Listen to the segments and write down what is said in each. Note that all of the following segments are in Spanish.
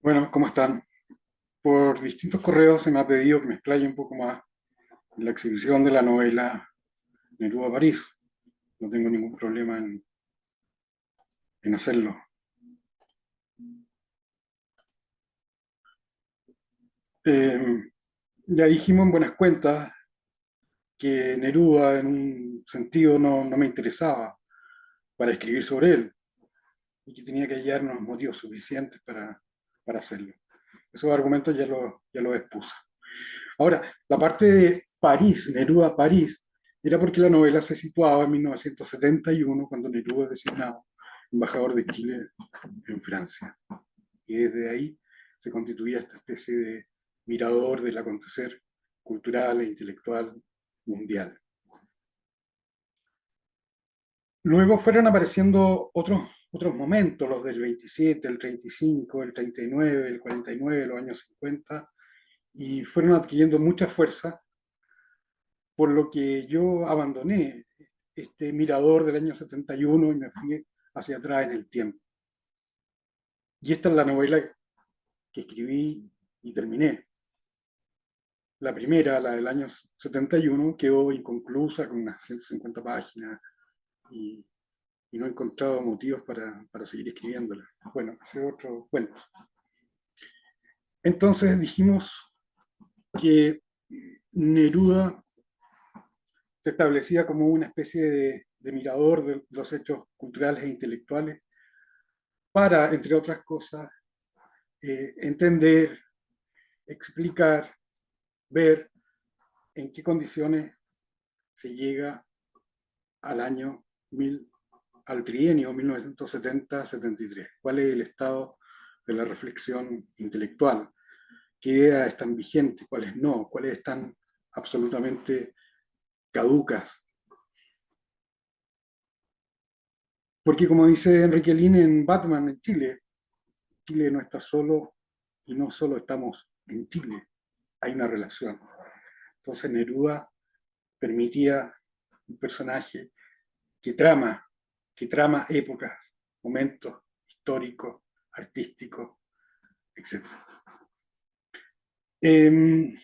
Bueno, ¿cómo están? Por distintos correos se me ha pedido que me explaye un poco más en la exhibición de la novela Neruda París. No tengo ningún problema en hacerlo. Eh, ya dijimos en buenas cuentas que Neruda en un sentido no me interesaba para escribir sobre él y que tenía que hallar unos motivos suficientes para hacerlo. Esos argumentos ya los expuse. Ahora, la parte de París, Neruda París, era porque la novela se situaba en 1971, cuando Neruda es designado embajador de Chile en Francia. Y desde ahí se constituía esta especie de mirador del acontecer cultural e intelectual mundial. Luego fueron apareciendo otros momentos, los del 27, el 35, el 39, el 49, los años 50, y fueron adquiriendo mucha fuerza, por lo que yo abandoné este mirador del año 71 y me fui hacia atrás en el tiempo. Y esta es la novela que escribí y terminé. La primera, la del año 71, quedó inconclusa con unas 150 páginas y, y no he encontrado motivos para seguir escribiéndola. Bueno, ese otro. Bueno, entonces dijimos que Neruda se establecía como una especie de mirador de los hechos culturales e intelectuales para, entre otras cosas, entender, explicar, ver en qué condiciones se llega al año 1000, al trienio 1970-73. ¿Cuál es el estado de la reflexión intelectual? ¿Qué ideas están vigentes? ¿Cuáles no? ¿Cuáles están absolutamente caducas? Porque como dice Enrique Lin en Batman en Chile, Chile no está solo y no solo estamos en Chile, hay una relación. Entonces Neruda permitía un personaje que trama, que trama épocas, momentos históricos, artísticos, etc. Eh,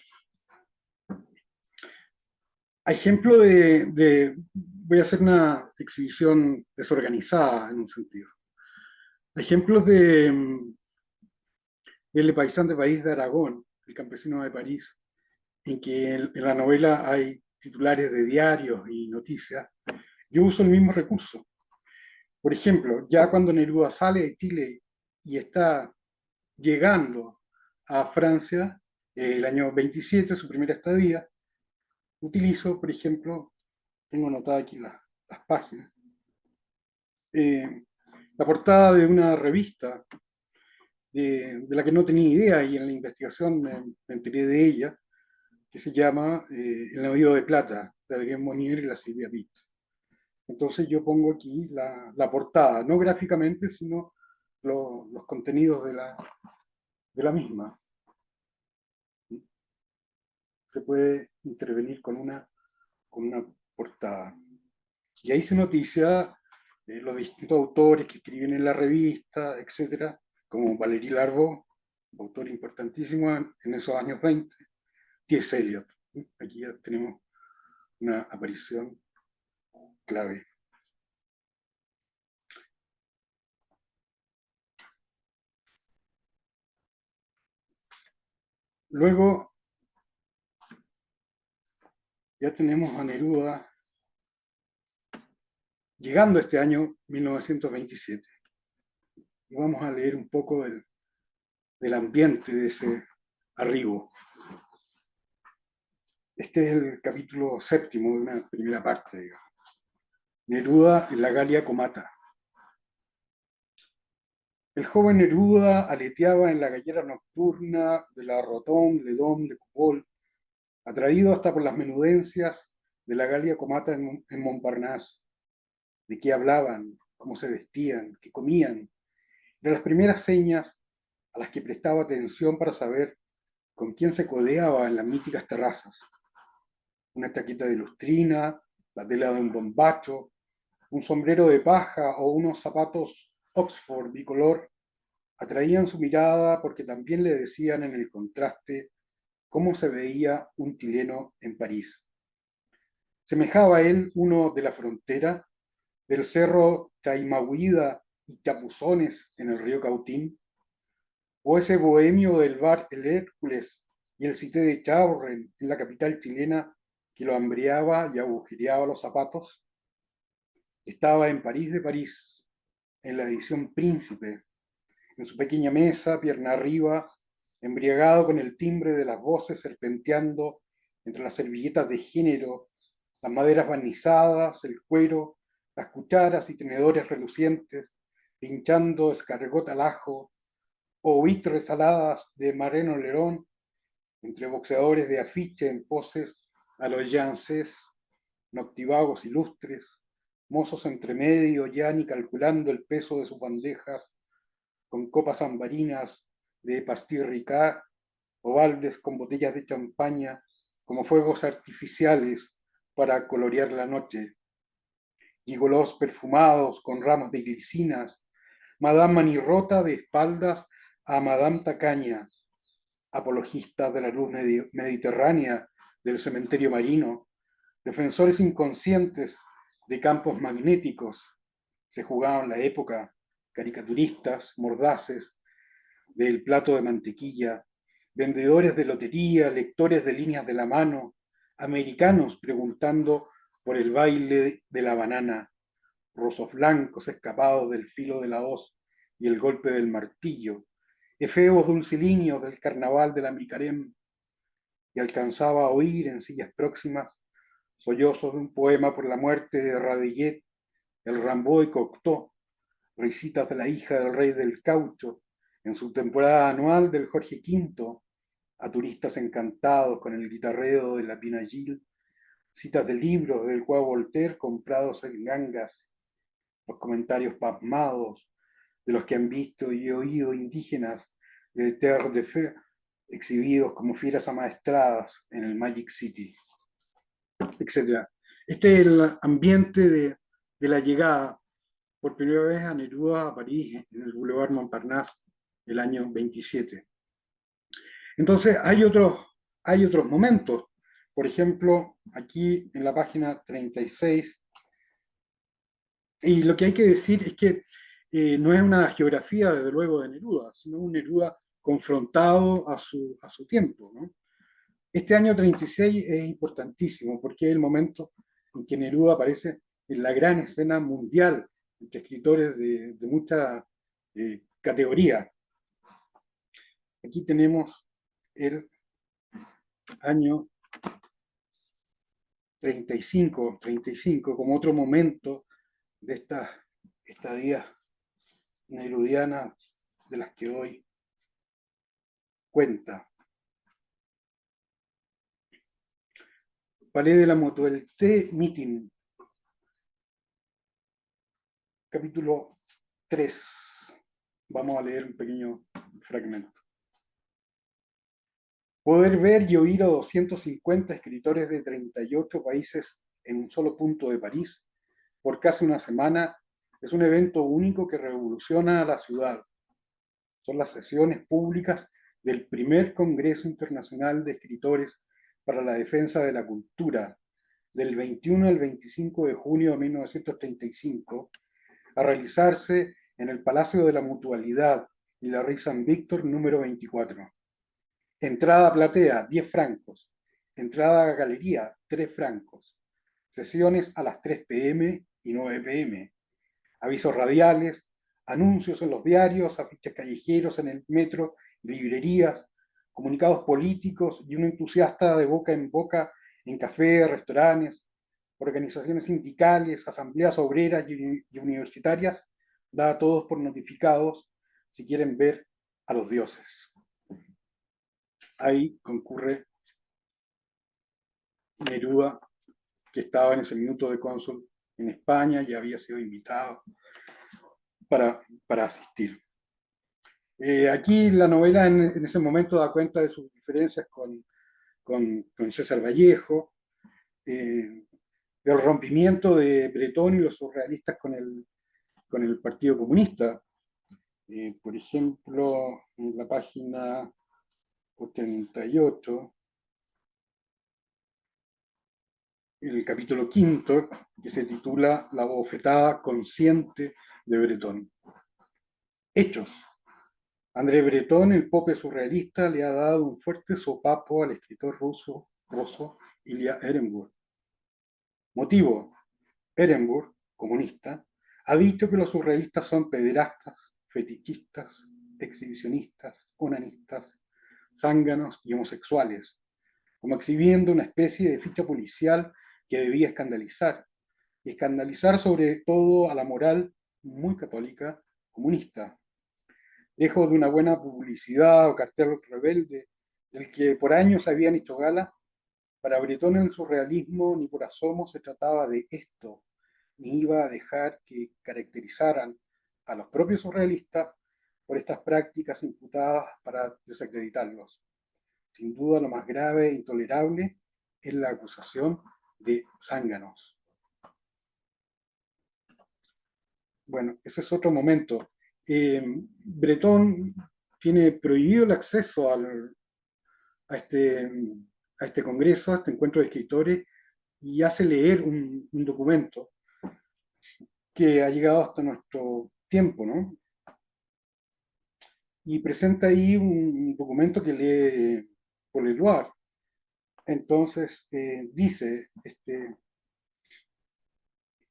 a ejemplo voy a hacer una exhibición desorganizada en un sentido. Ejemplos de Le Paysan de París de Aragón, el campesino de París, en que en la novela hay titulares de diarios y noticias. Yo uso el mismo recurso. Por ejemplo, ya cuando Neruda sale de Chile y está llegando a Francia, el año 27, su primera estadía, utilizo, por ejemplo, tengo anotada aquí las páginas, eh, la portada de una revista de la que no tenía idea y en la investigación me enteré de ella, que se llama El navío de plata, de Adrien Monnier y la Silvia Pitt. Entonces yo pongo aquí la portada, no gráficamente, sino los contenidos de la misma. Se puede intervenir con una portada. Y ahí se noticia los distintos autores que escriben en la revista, etcétera, como Valéry Larbo, autor importantísimo en esos años 20, T.S. Eliot. Aquí ya tenemos una aparición clave. Luego ya tenemos a Neruda llegando a este año 1927. Y vamos a leer un poco del ambiente de ese arribo. Este es el capítulo séptimo de una primera parte, digamos. Neruda en la Galia Comata. El joven Neruda aleteaba en la gallera nocturna de la Rotonde Le Dom de Coupole, atraído hasta por las menudencias de la Galia Comata en Montparnasse. De qué hablaban, cómo se vestían, qué comían. Eran las primeras señas a las que prestaba atención para saber con quién se codeaba en las míticas terrazas. Una chaqueta de lustrina, la tela de un bombacho, un sombrero de paja o unos zapatos Oxford bicolor atraían su mirada porque también le decían en el contraste cómo se veía un chileno en París. ¿Semejaba él uno de la frontera, del cerro Chaimahuida y Chapuzones en el río Cautín? ¿O ese bohemio del bar El Hércules y el cité de Chaurren en la capital chilena que lo hambreaba y agujereaba los zapatos? Estaba en París de París, en la edición Príncipe, en su pequeña mesa, pierna arriba, embriagado con el timbre de las voces serpenteando entre las servilletas de género, las maderas barnizadas, el cuero, las cucharas y tenedores relucientes, pinchando escargot al ajo, o huit resaladas de Mareno Lerón, entre boxeadores de afiche en poses a los Janssens, noctivagos ilustres, mozos entre medio ya ni calculando el peso de sus bandejas, con copas ambarinas de pastis ricard o baldes con botellas de champaña como fuegos artificiales para colorear la noche, gigolos perfumados con ramos de glicinas, Madame Manirrota de espaldas a Madame Tacaña, apologistas de la luz mediterránea del cementerio marino, defensores inconscientes de campos magnéticos, se jugaban la época, caricaturistas, mordaces, del plato de mantequilla, vendedores de lotería, lectores de líneas de la mano, americanos preguntando por el baile de la banana, rosos blancos escapados del filo de la hoz y el golpe del martillo, efebos dulcilíneos del carnaval de la Micarem, y alcanzaba a oír en sillas próximas sollozos de un poema por la muerte de Radillet, el Rimbaud y Cocteau, risitas de la hija del rey del caucho, en su temporada anual del Jorge V, a turistas encantados con el guitarreo de la Pinagil, citas de libros del Juan Voltaire comprados en gangas, los comentarios pasmados de los que han visto y oído indígenas de Terre de Feu exhibidos como fieras amaestradas en el Magic City, etc. Este es el ambiente de la llegada por primera vez a Neruda a París en el Boulevard Montparnasse el año 27. Entonces hay otros momentos. Por ejemplo, aquí en la página 36, y lo que hay que decir es que no es una geografía, desde luego, de Neruda, sino un Neruda confrontado a su tiempo, ¿no? Este año 36 es importantísimo porque es el momento en que Neruda aparece en la gran escena mundial entre escritores de mucha categoría. Aquí tenemos el año 35 como otro momento de estas estadías nerudianas de las que doy cuenta. Palais de la Mutualité Meeting, capítulo 3. Vamos a leer un pequeño fragmento. Poder ver y oír a 250 escritores de 38 países en un solo punto de París por casi una semana es un evento único que revoluciona a la ciudad. Son las sesiones públicas del primer Congreso Internacional de Escritores para la Defensa de la Cultura, del 21 al 25 de junio de 1935, a realizarse en el Palacio de la Mutualidad y la Rue Saint-Victor número 24. Entrada platea, 10 francos. Entrada a galería, 3 francos. Sesiones a las 3 pm y 9 pm. Avisos radiales, anuncios en los diarios, afiches callejeros en el metro, librerías, comunicados políticos y un entusiasta de boca en boca en cafés, restaurantes, organizaciones sindicales, asambleas obreras y universitarias, da a todos por notificados si quieren ver a los dioses. Ahí concurre Neruda, que estaba en ese minuto de cónsul en España y había sido invitado para asistir. Aquí la novela en ese momento da cuenta de sus diferencias con César Vallejo, del rompimiento de Bretón y los surrealistas con el Partido Comunista, Por ejemplo, en la página 88, el capítulo quinto, que se titula La bofetada consciente de Breton. Hechos. André Breton, el pope surrealista, le ha dado un fuerte sopapo al escritor ruso Ilya Ehrenburg. Motivo: Ehrenburg, comunista, ha dicho que los surrealistas son pederastas, fetichistas, exhibicionistas, onanistas, zánganos y homosexuales, como exhibiendo una especie de ficha policial que debía escandalizar, y escandalizar sobre todo a la moral muy católica comunista, lejos de una buena publicidad o cartel rebelde del que por años habían hecho gala. Para Bretón el surrealismo ni por asomo se trataba de esto, ni iba a dejar que caracterizaran a los propios surrealistas por estas prácticas imputadas para desacreditarlos. Sin duda lo más grave e intolerable es la acusación de zánganos. Bueno, ese es otro momento. Bretón tiene prohibido el acceso a, este, a este congreso, a este encuentro de escritores, y hace leer un documento que ha llegado hasta nuestro tiempo, ¿no? Y presenta ahí un documento que lee Paul Eluard. Entonces, dice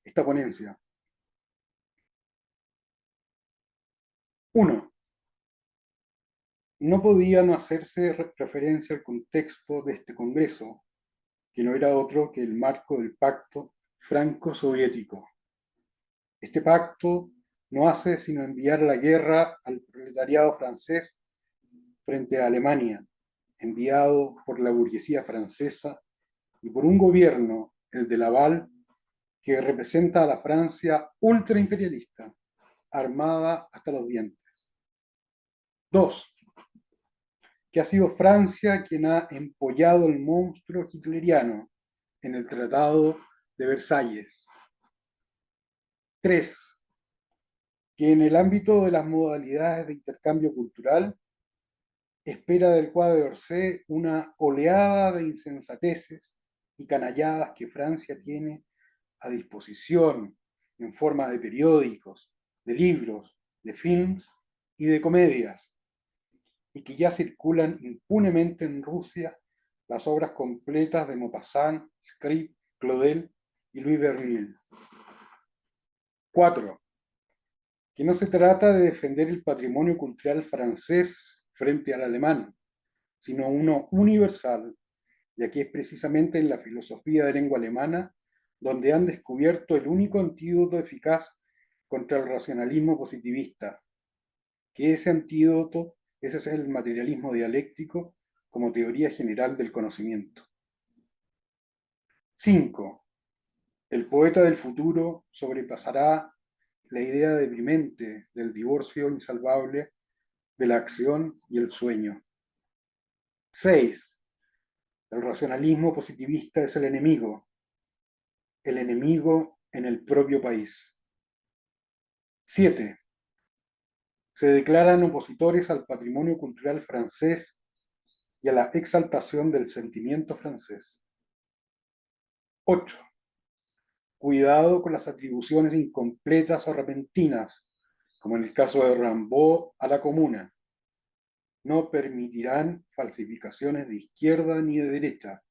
esta ponencia. 1. No podía no hacerse referencia al contexto de este Congreso, que no era otro que el marco del pacto franco-soviético. Este pacto no hace sino enviar la guerra al proletariado francés frente a Alemania, enviado por la burguesía francesa y por un gobierno, el de Laval, que representa a la Francia ultraimperialista, armada hasta los dientes. 2. Que ha sido Francia quien ha empollado el monstruo hitleriano en el Tratado de Versalles. 3. Que en el ámbito de las modalidades de intercambio cultural espera del Croix d'Orsay una oleada de insensateces y canalladas que Francia tiene a disposición en forma de periódicos, de libros, de films y de comedias, y que ya circulan impunemente en Rusia las obras completas de Maupassant, Scribe, Claudel y Louis Bernil. 4. Que no se trata de defender el patrimonio cultural francés frente al alemán, sino uno universal, ya que es precisamente en la filosofía de lengua alemana donde han descubierto el único antídoto eficaz contra el racionalismo positivista, que ese antídoto ese es el materialismo dialéctico como teoría general del conocimiento. 5. El poeta del futuro sobrepasará la idea deprimente del divorcio insalvable de la acción y el sueño. 6. El racionalismo positivista es el enemigo en el propio país. 7. Se declaran opositores al patrimonio cultural francés y a la exaltación del sentimiento francés. 8. Cuidado con las atribuciones incompletas o repentinas, como en el caso de Rimbaud a la Comuna. No permitirán falsificaciones de izquierda ni de derecha.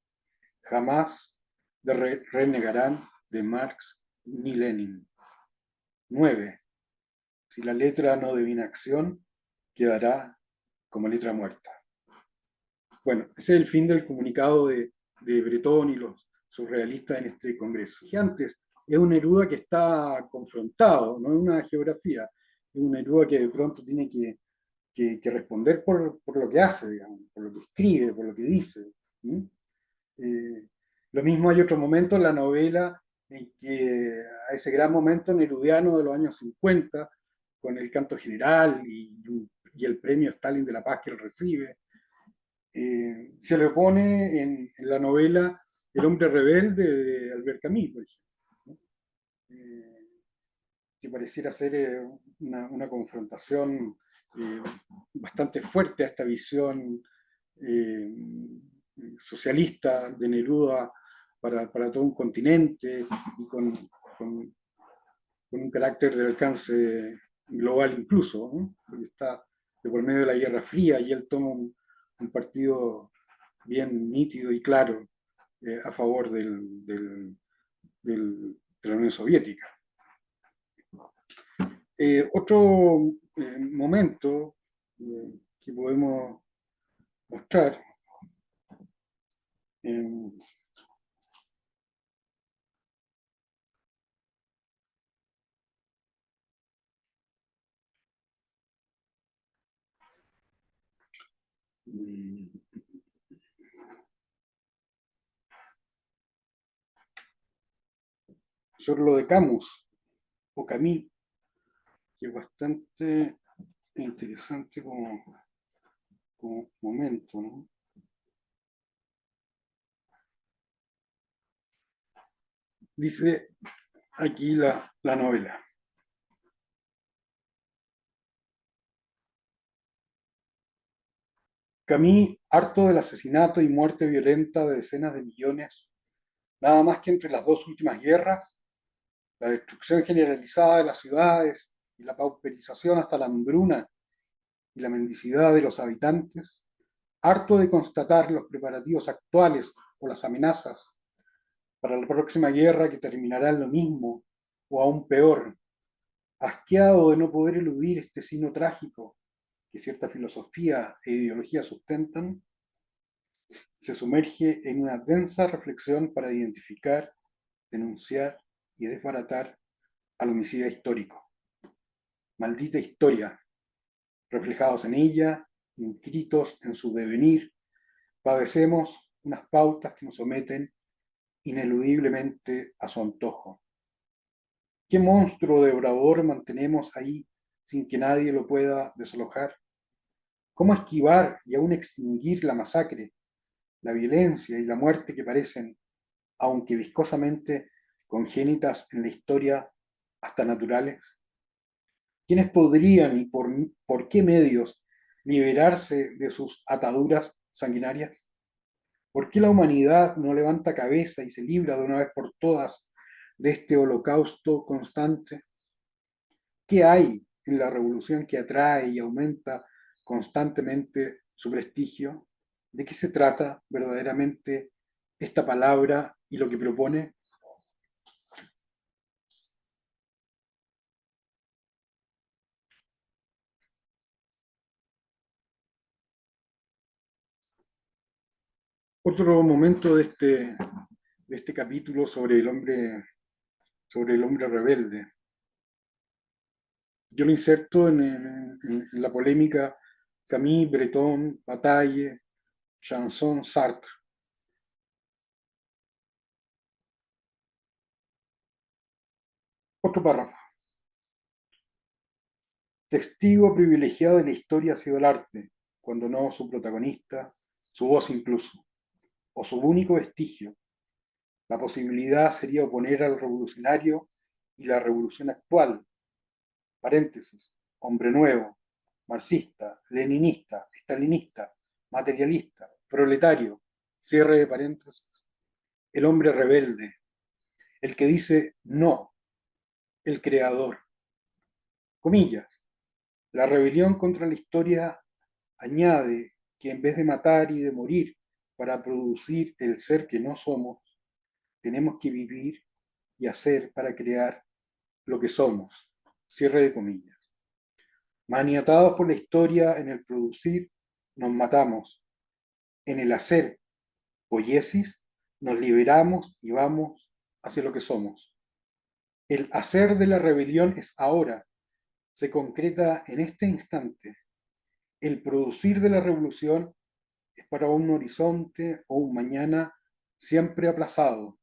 Jamás renegarán de Marx ni Lenin. 9. Si la letra no devina acción, quedará como letra muerta. Bueno, ese es el fin del comunicado de Breton y los surrealistas en este congreso. Y antes, es un Neruda que está confrontado, no es una geografía, es un Neruda que de pronto tiene que responder por lo que hace, digamos, por lo que escribe, por lo que dice. Eh, lo mismo hay otro momento en la novela en que a ese gran momento nerudiano de los años 50, con el canto general y el premio Stalin de la Paz que él recibe, se le opone en la novela El hombre rebelde de Albert Camus, por ejemplo, ¿no? que pareciera ser una confrontación bastante fuerte a esta visión eh, socialista de Neruda para todo un continente y con un carácter de alcance global incluso, ¿no? Porque está de por medio de la Guerra Fría y él toma un partido bien nítido y claro a favor de la Unión Soviética. Otro momento que podemos mostrar eh, sobre lo de Camus o Camus, que es bastante interesante como momento, ¿no? Dice aquí la novela. Camus, harto del asesinato y muerte violenta de decenas de millones, nada más que entre las dos últimas guerras, la destrucción generalizada de las ciudades y la pauperización hasta la hambruna y la mendicidad de los habitantes, harto de constatar los preparativos actuales o las amenazas para la próxima guerra que terminará en lo mismo o aún peor, asqueado de no poder eludir este signo trágico que cierta filosofía e ideología sustentan, se sumerge en una densa reflexión para identificar, denunciar y desbaratar al homicida histórico. Maldita historia, reflejados en ella, inscritos en su devenir, padecemos unas pautas que nos someten ineludiblemente a su antojo. ¿Qué monstruo devorador mantenemos ahí sin que nadie lo pueda desalojar? ¿Cómo esquivar y aún extinguir la masacre, la violencia y la muerte que parecen, aunque viscosamente congénitas en la historia, hasta naturales? ¿Quiénes podrían y por qué medios liberarse de sus ataduras sanguinarias? ¿Por qué la humanidad no levanta cabeza y se libra de una vez por todas de este holocausto constante? ¿Qué hay en la revolución que atrae y aumenta constantemente su prestigio? ¿De qué se trata verdaderamente esta palabra y lo que propone? Otro momento de este capítulo sobre el hombre rebelde. Yo lo inserto en la polémica Camus, Breton, Bataille, Chanson, Sartre. Otro párrafo. Testigo privilegiado de la historia ha sido el arte, cuando no su protagonista, su voz incluso, o su único vestigio. La posibilidad sería oponer al revolucionario y la revolución actual, paréntesis, hombre nuevo, marxista, leninista, estalinista, materialista, proletario, cierre de paréntesis, el hombre rebelde, el que dice no, el creador. Comillas, la rebelión contra la historia añade que en vez de matar y de morir para producir el ser que no somos, tenemos que vivir y hacer para crear lo que somos. Cierre de comillas. Maniatados por la historia en el producir, nos matamos. En el hacer, poiesis, nos liberamos y vamos hacia lo que somos. El hacer de la rebelión es ahora, se concreta en este instante. El producir de la revolución es para un horizonte o un mañana siempre aplazado,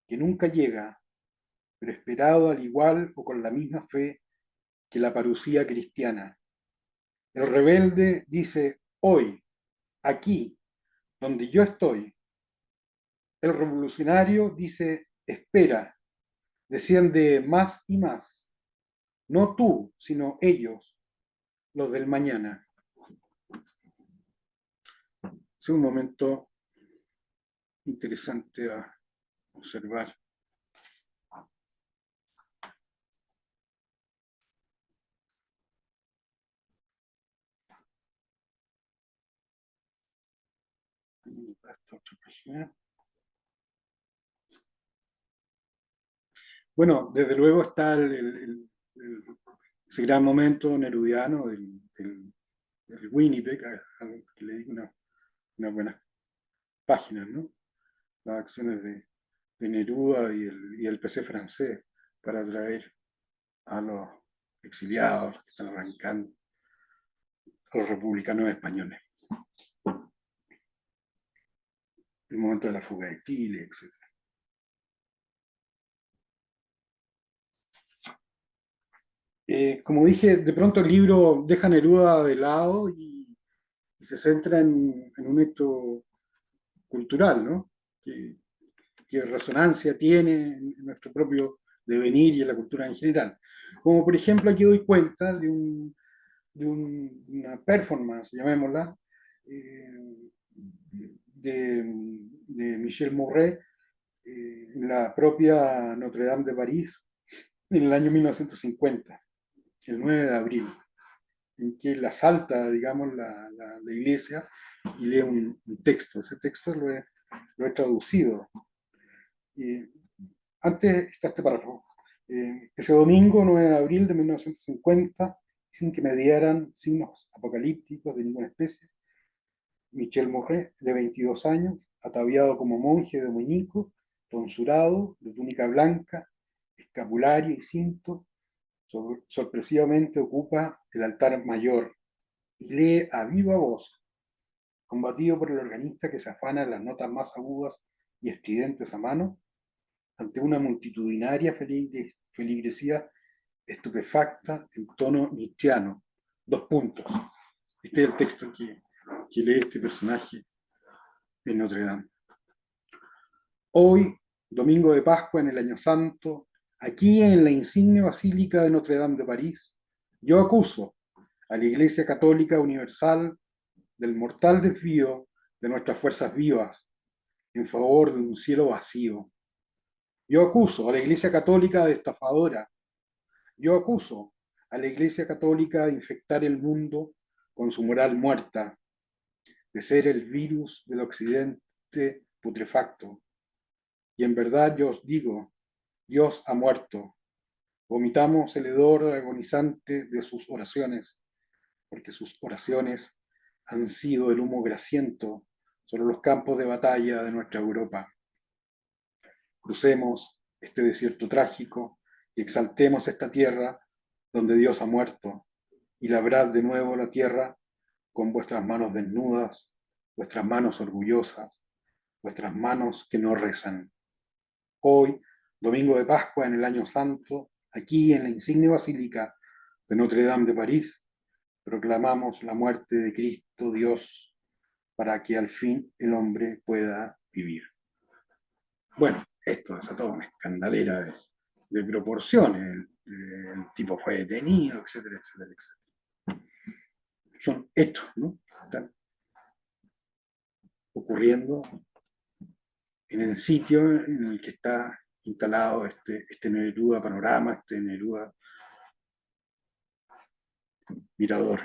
que nunca llega, pero esperado al igual o con la misma fe que la parucía cristiana. El rebelde dice hoy, aquí, donde yo estoy. El revolucionario dice espera, desciende más y más. No tú, sino ellos, los del mañana. Es un momento interesante a observar. Bueno, desde luego está ese gran momento nerudiano del Winnipeg, que le di una buena página, ¿no? Las acciones de Neruda y el PC francés para atraer a los exiliados que están arrancando, a los republicanos españoles. El momento de la fuga de Chile, etc. Como dije, de pronto el libro deja Neruda de lado y se centra en un hecho cultural, ¿no? Que resonancia tiene en nuestro propio devenir y en la cultura en general. Como por ejemplo aquí doy cuenta una performance, llamémosla, eh, de Michel Mouret en la propia Notre Dame de París en el año 1950, el 9 de abril, en que él asalta, digamos, la iglesia y lee un texto. Ese texto lo he traducido. Eh, Antes está este párrafo. Ese domingo, 9 de abril de 1950, sin que me dieran signos apocalípticos de ninguna especie, Michel Mouret, de 22 años, ataviado como monje de muñeco, tonsurado, de túnica blanca, escapulario y cinto, sorpresivamente ocupa el altar mayor y lee a viva voz, combatido por el organista que se afana en las notas más agudas y estridentes a mano, ante una multitudinaria feligresía estupefacta en tono nietzscheano. Dos puntos. Este es el texto que lee este personaje en Notre Dame. Hoy, domingo de Pascua en el Año Santo, aquí en la insigne Basílica de Notre Dame de París, yo acuso a la Iglesia Católica Universal del mortal desvío de nuestras fuerzas vivas en favor de un cielo vacío. Yo acuso a la Iglesia Católica de estafadora. Yo acuso a la Iglesia Católica de infectar el mundo con su moral muerta, de ser el virus del occidente putrefacto. Y en verdad yo os digo, Dios ha muerto. Vomitamos el hedor agonizante de sus oraciones, porque sus oraciones han sido el humo grasiento sobre los campos de batalla de nuestra Europa. Crucemos este desierto trágico y exaltemos esta tierra donde Dios ha muerto, y labrad de nuevo la tierra con vuestras manos desnudas, vuestras manos orgullosas, vuestras manos que no rezan. Hoy, domingo de Pascua en el Año Santo, aquí en la insigne Basílica de Notre Dame de París, proclamamos la muerte de Cristo Dios para que al fin el hombre pueda vivir. Bueno, esto es toda una escandalera de proporciones. El tipo fue detenido, etcétera, etcétera, etcétera. Son hechos, ¿no? Están ocurriendo en el sitio en el que está instalado este Neruda panorama, este Neruda mirador.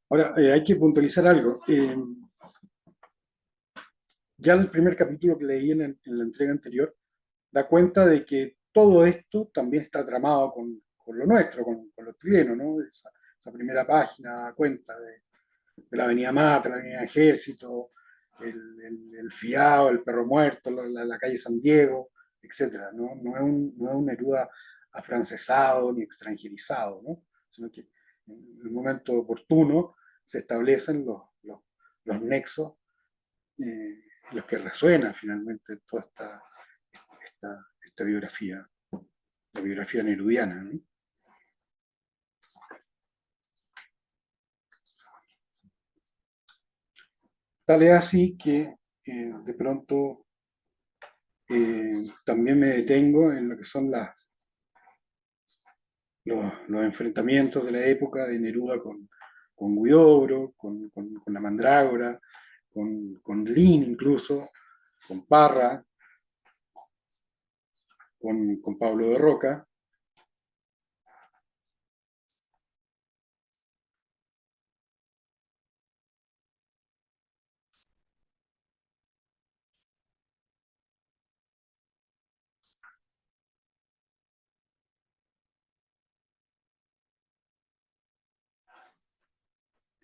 Ahora, hay que puntualizar algo. Ya el primer capítulo que leí en la entrega anterior da cuenta de que todo esto también está tramado con lo nuestro, con los chilenos, ¿no? Esa primera página da cuenta de la Avenida Mata, la Avenida Ejército, el Fiao, el Perro Muerto, la calle San Diego, etcétera, ¿no? No es un Neruda afrancesado ni extranjerizado, ¿no? Sino que en el momento oportuno se establecen los nexos, los que resuenan finalmente toda esta biografía, la biografía nerudiana, ¿no? Tal es así que de pronto también me detengo en lo que son los enfrentamientos de la época de Neruda con Huidobro, con la Mandrágora, con Lin incluso, con Parra, con Pablo de Roca.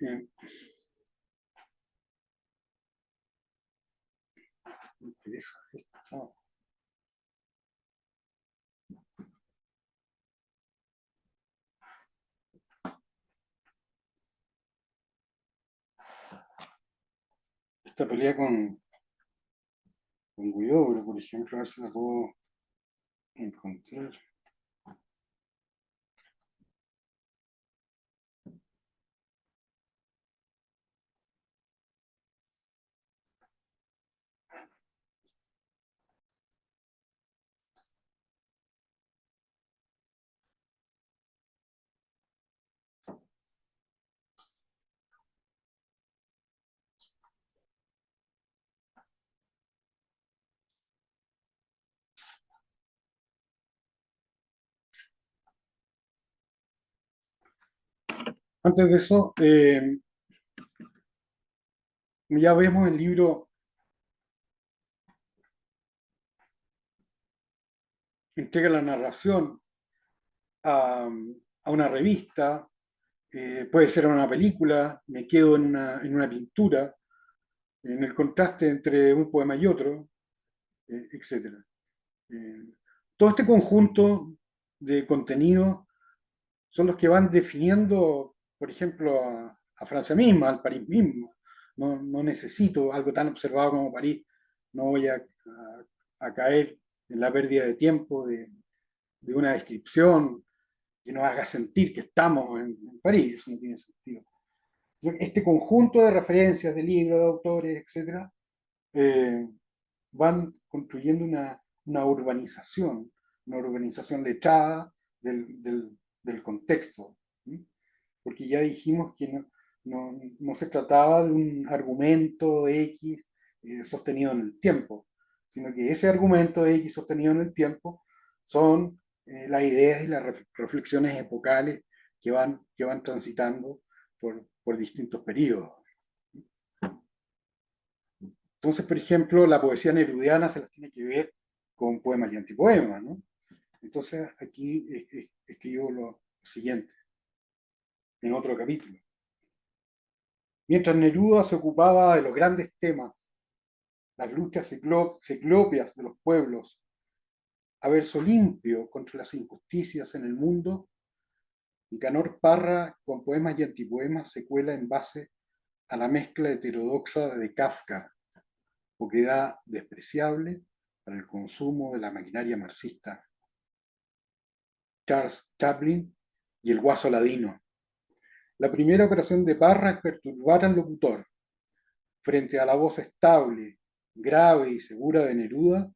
Eh, me interesa esto. Esta pelea con Huidobro, por ejemplo, a ver si la puedo encontrar. Antes de eso, ya vemos el libro, entrega la narración a, a una revista, puede ser una película, me quedo en una pintura, en el contraste entre un poema y otro, etc. Eh, todo este conjunto de contenidos son los que van definiendo, por ejemplo, a Francia misma, al París mismo. No necesito algo tan observado como París, no voy a caer en la pérdida de tiempo de una descripción que nos haga sentir que estamos en París, eso no tiene sentido. Este conjunto de referencias, de libros, de autores, etcétera, eh, van construyendo una urbanización letrada del contexto. ¿Sí? Porque ya dijimos que no se trataba de un argumento X sostenido en el tiempo, sino que ese argumento X sostenido en el tiempo son las ideas y las reflexiones epocales que van transitando por distintos periodos. Entonces, por ejemplo, la poesía nerudiana se las tiene que ver con poemas y antipoemas, ¿no? Entonces, aquí escribo lo siguiente, en otro capítulo. Mientras Neruda se ocupaba de los grandes temas, las luchas ciclópeas de los pueblos, a verso limpio contra las injusticias en el mundo, Nicanor Parra, con poemas y antipoemas, se cuela en base a la mezcla heterodoxa de Kafka, poquedad despreciable para el consumo de la maquinaria marxista, Charles Chaplin y el Guaso Ladino. La primera operación de Parra es perturbar al locutor. Frente a la voz estable, grave y segura de Neruda,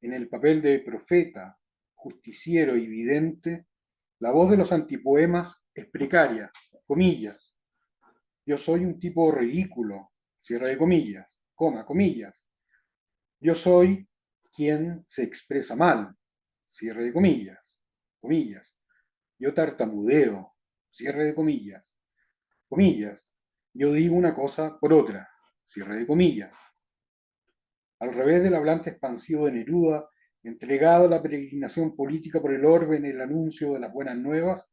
en el papel de profeta, justiciero y vidente, la voz de los antipoemas es precaria, comillas. Yo soy un tipo ridículo, cierre de comillas, coma, comillas. Yo soy quien se expresa mal, cierre de comillas, comillas. Yo tartamudeo, cierre de comillas, comillas. Yo digo una cosa por otra, cierre de comillas. Al revés del hablante expansivo de Neruda, entregado a la peregrinación política por el orbe en el anuncio de las buenas nuevas,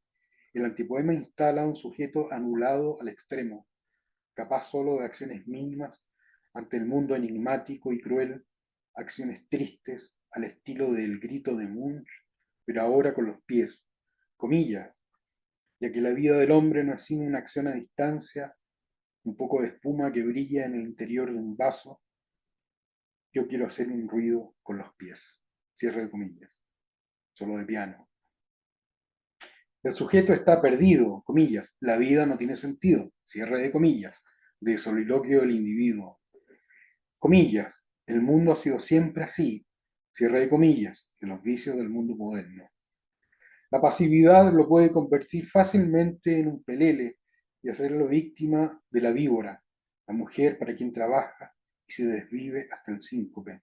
el antipoema instala a un sujeto anulado al extremo, capaz solo de acciones mínimas ante el mundo enigmático y cruel, acciones tristes al estilo del grito de Munch, pero ahora con los pies, comillas, ya que la vida del hombre no es sino una acción a distancia, un poco de espuma que brilla en el interior de un vaso. Yo quiero hacer un ruido con los pies. cierre de comillas, solo de piano. El sujeto está perdido, comillas, la vida no tiene sentido, cierre de comillas, de soliloquio del individuo. Comillas, el mundo ha sido siempre así, cierre de comillas, de los vicios del mundo moderno. La pasividad lo puede convertir fácilmente en un pelele y hacerlo víctima de la víbora, la mujer para quien trabaja y se desvive hasta el síncope.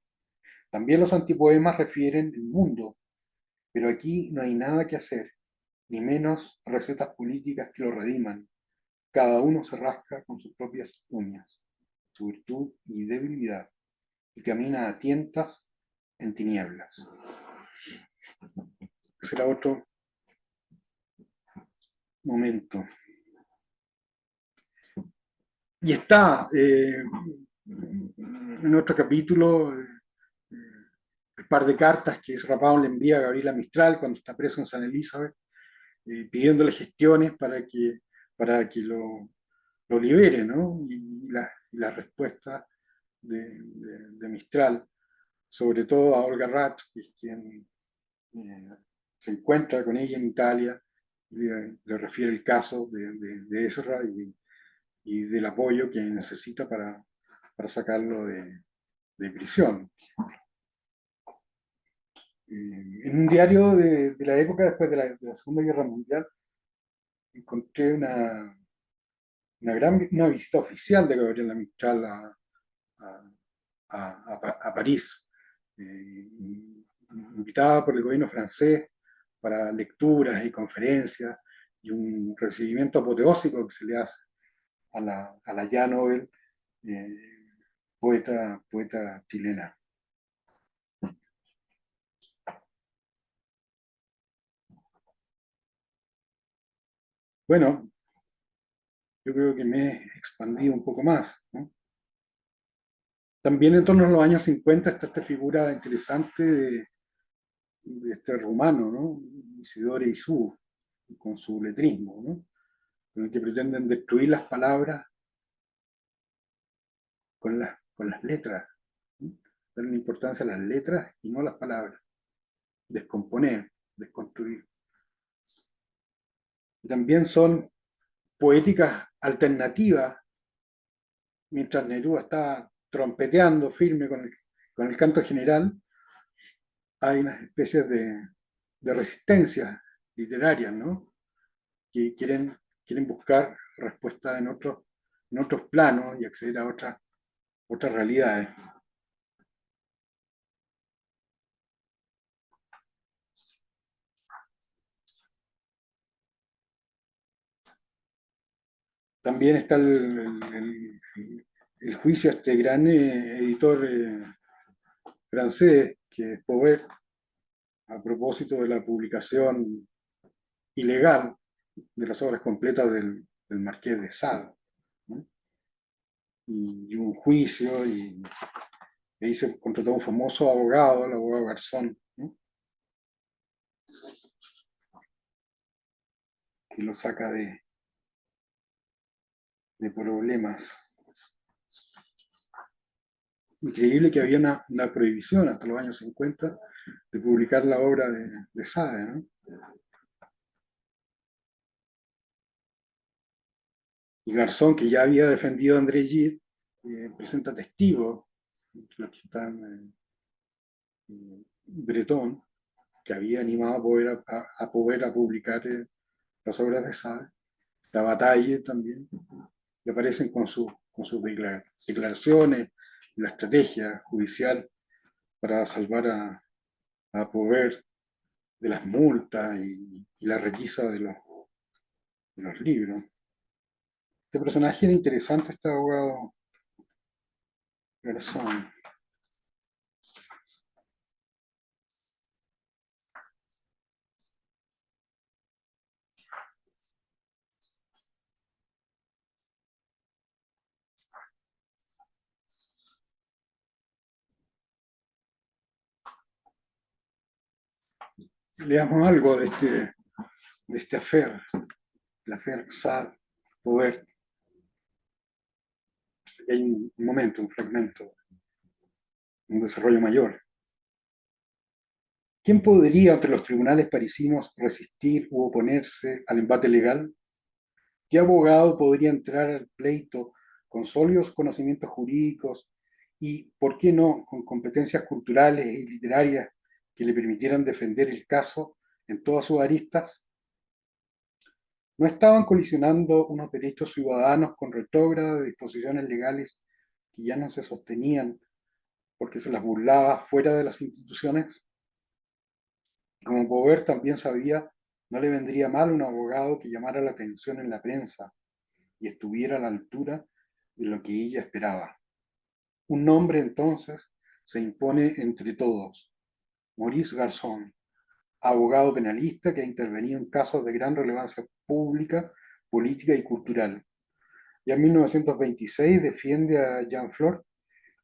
También los antipoemas refieren el mundo, pero aquí no hay nada que hacer, ni menos recetas políticas que lo rediman. Cada uno se rasca con sus propias uñas, su virtud y debilidad, y camina a tientas en tinieblas. Ese era otro momento. Y está en otro capítulo el par de cartas que Rapao le envía a Gabriela Mistral cuando está preso en San Elizabeth, pidiéndole gestiones para que lo libere, ¿no? Y la respuesta de Mistral, sobre todo a Olga Rath, que es quien se encuentra con ella en Italia, y le refiere el caso de Ezra y del apoyo que necesita para sacarlo de prisión. En un diario de la época después de la Segunda Guerra Mundial encontré una visita oficial de Gabriela Mistral a, a París, invitada por el gobierno francés para lecturas y conferencias y un recibimiento apoteósico que se le hace a la ya Nobel, poeta chilena. Bueno, yo creo que me he expandido un poco más, ¿no? También en torno a los años 50 está esta figura interesante de este rumano, ¿no? Isidore Isú, con su letrismo, ¿no? Con el que pretenden destruir las palabras con las letras, ¿no? Darle importancia a las letras y no a las palabras, descomponer, desconstruir. Y también son poéticas alternativas, mientras Neruda está trompeteando firme con el canto general, hay unas especies de resistencias literarias, ¿no? Que quieren buscar respuestas en otros planos y acceder a otras realidades. También está el juicio a este gran editor francés, que es Pauvert, a propósito de la publicación ilegal de las obras completas del Marqués de Sade, ¿no? Y un juicio, y ahí se contrató a un famoso abogado, el abogado Garzón, ¿no? Que lo saca de problemas. Increíble que había una prohibición hasta los años 50 de publicar la obra de Sade, ¿no? Y Garzón, que ya había defendido a André Gide, presenta testigos, los que están Breton, que había animado a poder a publicar las obras de Sade, la Bataille también, y aparecen con sus declaraciones, la estrategia judicial para salvar a Pauvert de las multas y la requisa de los libros. Este personaje era interesante, este abogado Garzón. Leamos algo de este affair, la affair Sade, Pauvert. Hay un momento, un fragmento, un desarrollo mayor. ¿Quién podría entre los tribunales parisinos resistir u oponerse al embate legal? ¿Qué abogado podría entrar al pleito con sólidos conocimientos jurídicos y, por qué no, con competencias culturales y literarias que le permitieran defender el caso en todas sus aristas? ¿No estaban colisionando unos derechos ciudadanos con retrógradas disposiciones legales que ya no se sostenían porque se las burlaba fuera de las instituciones? Y como Bover también sabía, no le vendría mal un abogado que llamara la atención en la prensa y estuviera a la altura de lo que ella esperaba. Un nombre entonces se impone entre todos: Maurice Garçon, abogado penalista que ha intervenido en casos de gran relevancia pública, política y cultural. Ya en 1926 defiende a Jean Flor,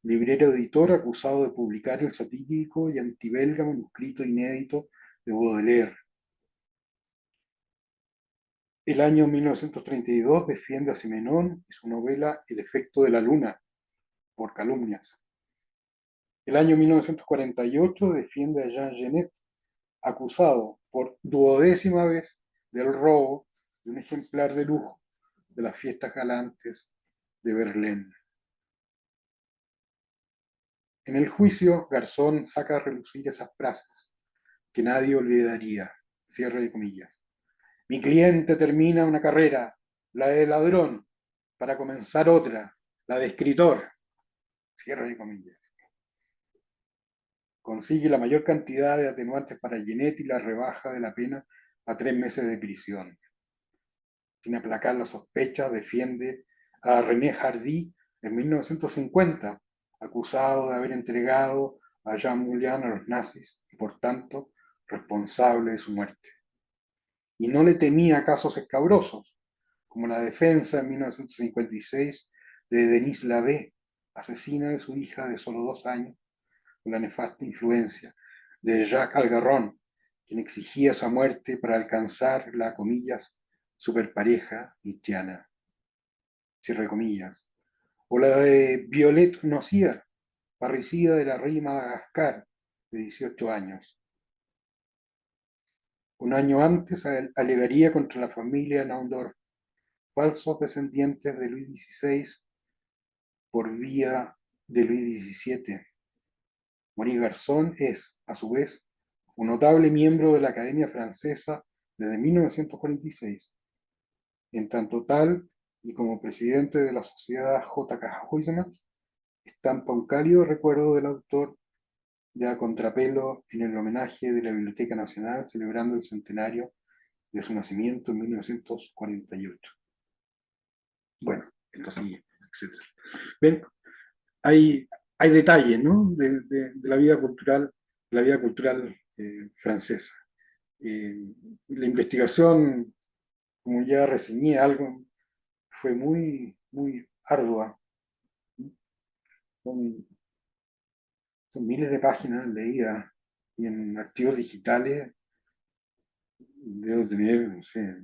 librero editor acusado de publicar el satírico y antibelga manuscrito inédito de Baudelaire. El año 1932 defiende a Simenon y su novela El efecto de la luna, por calumnias. El año 1948 defiende a Jean Genet, acusado por 12ª vez del robo de un ejemplar de lujo de las fiestas galantes de Berlín. En el juicio, Garzón saca a relucir esas frases que nadie olvidaría. Cierre de comillas. Mi cliente termina una carrera, la de ladrón, para comenzar otra, la de escritor. Cierre de comillas. Consigue la mayor cantidad de atenuantes para Genet y la rebaja de la pena a 3 meses de prisión. Sin aplacar la sospecha, defiende a René Hardy en 1950, acusado de haber entregado a Jean Moulin a los nazis y por tanto responsable de su muerte. Y no le temía casos escabrosos, como la defensa en 1956 de Denise Lavée, asesina de su hija de solo 2 años, con la nefasta influencia de Jacques Algarron, quien exigía esa muerte para alcanzar la, comillas, superpareja haitiana, cierre comillas, o la de Violette Nozier, parricida de la reina Madagascar, de 18 años. Un año antes alegaría contra la familia Naundorf, falsos descendientes de Luis XVI por vía de Luis XVII. Maurice Garçon es, a su vez, un notable miembro de la Academia Francesa desde 1946. En tanto tal, y como presidente de la Sociedad J. K. Huysmans, estampa un cálido recuerdo del autor de A Contrapelo en el homenaje de la Biblioteca Nacional celebrando el centenario de su nacimiento en 1948. Bueno, esto sigue, etc. Ven, hay detalles, ¿no? de la vida cultural francesa. La investigación, como ya reseñé algo, fue muy ardua. Son, son miles de páginas leídas y en archivos digitales debo tener, no sé,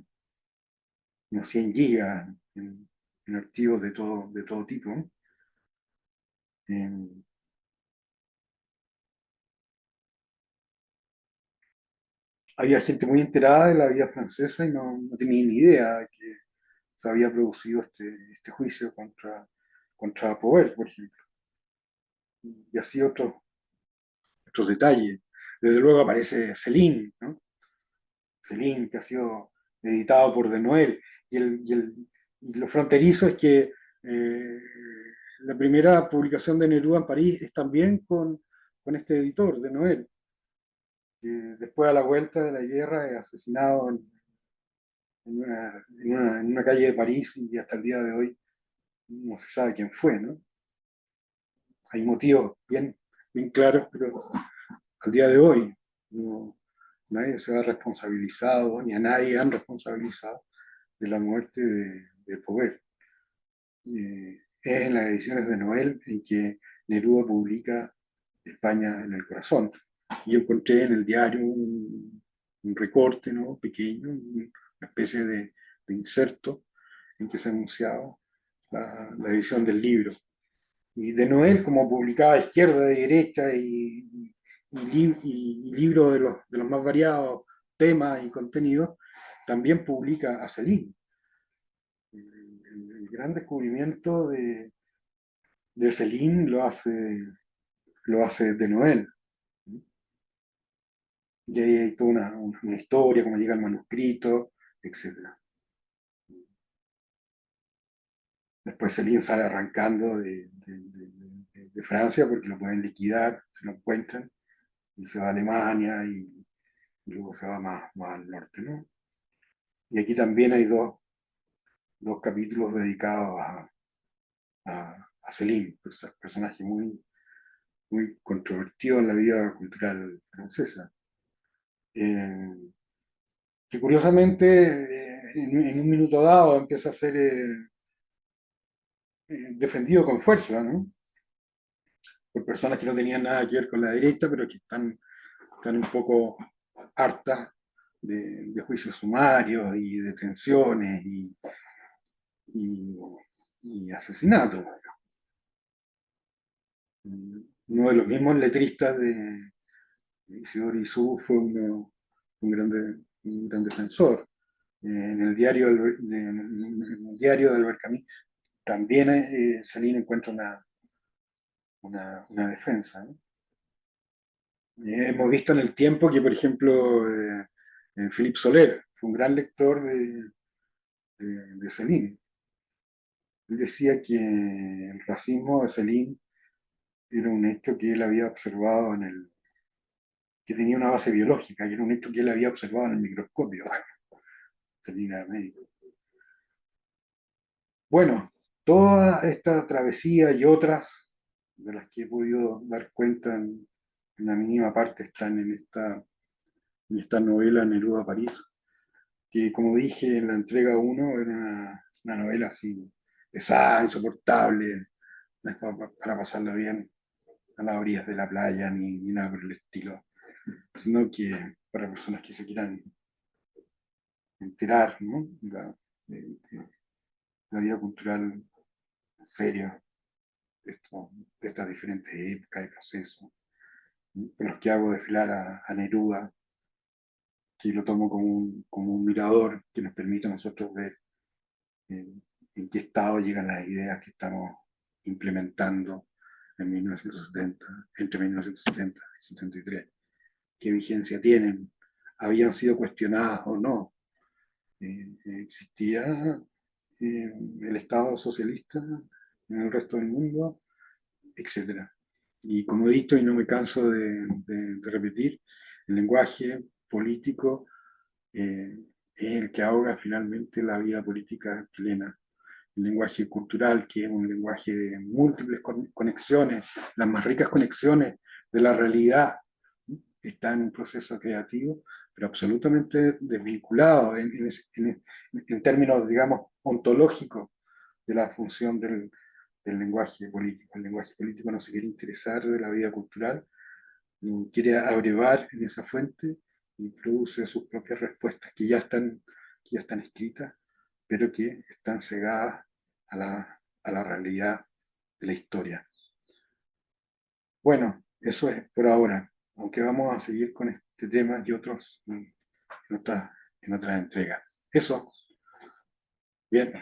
unos 100 gigas en archivos de todo tipo. Eh, Había gente muy enterada de la vida francesa y no tenía ni idea de que se había producido este juicio contra Power, por ejemplo. Y así otros detalles. Desde luego aparece Céline, ¿no? Céline, que ha sido editado por De Noël. Y lo fronterizo es que la primera publicación de Neruda en París es también con este editor, De Noël, que después a la vuelta de la guerra es asesinado en una calle de París y hasta el día de hoy no se sabe quién fue, ¿no? Hay motivos bien claros, pero al día de hoy no, nadie se ha responsabilizado, ni a nadie han responsabilizado de la muerte de Pover. Es en las ediciones de Noel en que Neruda publica España en el corazón. Y yo encontré en el diario un recorte, ¿no? Pequeño, una especie de inserto en que se anunciaba la edición del libro. Y de Noel, como publicaba izquierda, de derecha y libros de los más variados temas y contenidos, también publica a Céline. El gran descubrimiento de Céline lo hace de Noël. Y ahí hay toda una historia, cómo llega el manuscrito, etc. Después Céline sale arrancando de Francia porque lo pueden liquidar, se lo encuentran, y se va a Alemania y luego se va más al norte, ¿no? Y aquí también hay dos capítulos dedicados a Céline, personaje muy controvertido en la vida cultural francesa. Eh, que curiosamente en un minuto dado empieza a ser defendido con fuerza, ¿no? Por personas que no tenían nada que ver con la derecha, pero que están un poco hartas de juicios sumarios y detenciones y, y asesinatos. Uno de los mismos letristas de Isidore Isú fue un gran defensor. En el diario, en el diario de Albert Camus también Céline encuentra una defensa, ¿no? Hemos visto en el tiempo que, por ejemplo, Philippe Soler fue un gran lector de Céline. Él decía que el racismo de Céline era un hecho que él había observado que tenía una base biológica, que era un hecho que él había observado en el microscopio. Céline era médico. Bueno, toda esta travesía y otras de las que he podido dar cuenta en una mínima parte están en esta novela Neruda París, que como dije en la entrega uno era una novela así pesada, insoportable, no es para pasarla bien a las orillas de la playa ni nada por el estilo, sino que para personas que se quieran enterar, ¿no? De la vida cultural seria de estas diferentes épocas y procesos, con los que hago desfilar a Neruda, que lo tomo como un mirador que nos permite a nosotros ver en qué estado llegan las ideas que estamos implementando en 1970, entre 1970 y 73, qué vigencia tienen, habían sido cuestionadas o no, existía el Estado socialista en el resto del mundo, etcétera. Y como he dicho y no me canso de repetir, el lenguaje político es el que ahoga finalmente la vida política chilena. El lenguaje cultural, que es un lenguaje de múltiples conexiones, las más ricas conexiones de la realidad, está en un proceso creativo, pero absolutamente desvinculado en términos, digamos, ontológicos de la función del lenguaje político. El lenguaje político no se quiere interesar de la vida cultural, quiere abrevar en esa fuente y produce sus propias respuestas que ya están escritas, pero que están cegadas a la realidad de la historia. Bueno, eso es por ahora, aunque vamos a seguir con este tema y otros en otras entregas. Eso, bien.